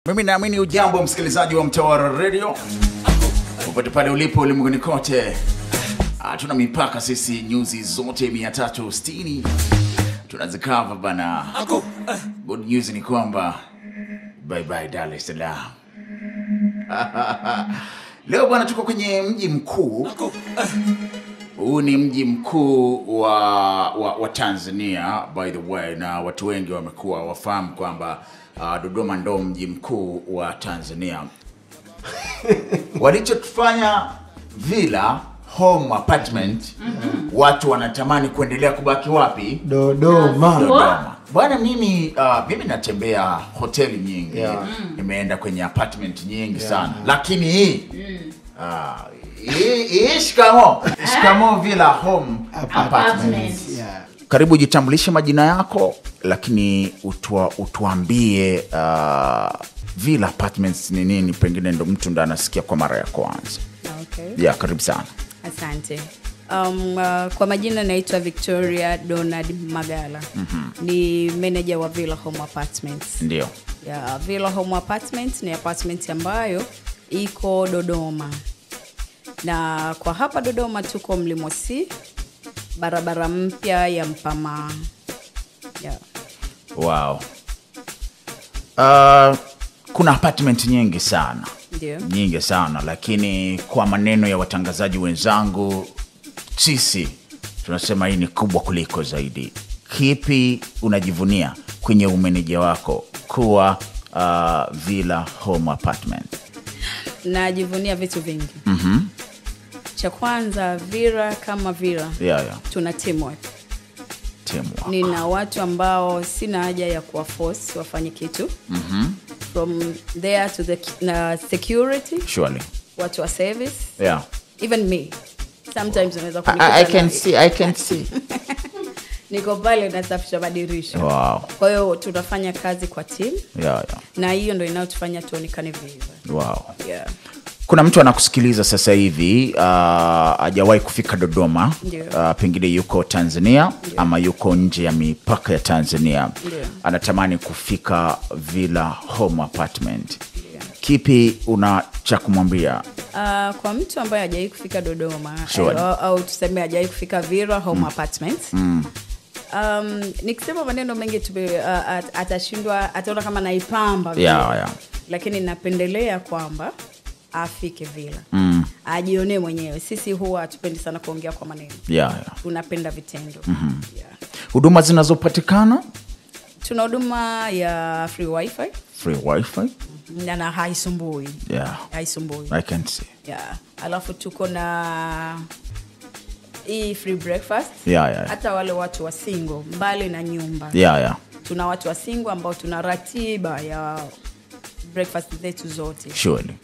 Mimi naamini ujambo msikilizaji wa Mtawara Radio. Popote pale ulipo ulimwenguni kote. Tuna mipaka sisi, nyuzi zote 360 tunazikava bana. Good news ni kwamba bye bye Dar es Salaam. Leo bwana tuko kwenye mji mkuu. Huu ni mji mkuu wa Tanzania by the way, na watu wengi wamekuwa wafahamu kwamba Dodoma ndo mji mkuu wa Tanzania. Walichotufanya Villa Home Apartment, watu wanatamani kuendelea kubaki wapi? Dodoma. Bwana mimi natembea hoteli nyingi, nimeenda kwenye apartment nyingi sana, lakini hii Shikamo Villa Home Apartment. Karibu, jitambulishe majina yako, lakini utuambie Villa Apartments ni nini, pengine ndo mtu ndo anasikia kwa mara ya kwanza. Okay. Karibu sana. Asante. Kwa majina naitwa Victoria Donald Magala. Ni manager wa Villa Home Apartments. Ndio. Villa Home Apartments ni apartment ambayo iko Dodoma. Na kwa hapa Dodoma tuko Mlimosi, barabara mpya ya Mpama. Wow. Kuna apartment nyingi sana. Ndio. Nyingi sana, lakini kwa maneno ya watangazaji wenzangu, sisi tunasema hii ni kubwa kuliko zaidi. Kipi unajivunia kwenye umeneja wako kuwa Villa Home Apartment? Najivunia vitu vingi. Cha kwanza, Villa kama Villa. Tuna teamwork. Nina watu ambao sina haja ya kuwaforce wafanye kitu. From there to the security. Surely. Watu wa service. Even me. Sometimes unaweza kunikuta. I can see. Niko pale nasafisha madirisha. Wow. Kwa hiyo tunafanya kazi kwa team. Na hiyo ndio inayotufanya tuonekane vizuri. Wow. Kuna mtu anakusikiliza sasa hivi, hajawahi kufika Dodoma, pengine yuko Tanzania ama yuko nje ya mipaka ya Tanzania. Anatamani kufika Villa Home Apartment. Kipi una cha kumwambia? Kwa mtu ambaye hajawahi kufika Dodoma, au tuseme hajawahi kufika Villa Home Apartments. Nikisema maneno mengi atashindwa, ataona kama naipamba vile. Lakini napendelea kwamba afike Villa. Ajione mwenyewe. Sisi huwa hatupendi sana kuongea kwa maneno. Tunapenda vitendo. Huduma zinazopatikana? Tuna huduma ya free wifi. Free wifi? Na haisumbui. Haisumbui. I can see. Alafu tuko na free breakfast. Hata wale watu wa single mbali na nyumba. Tuna watu wa single ambao tuna ratiba ya breakfast zetu zote. Surely.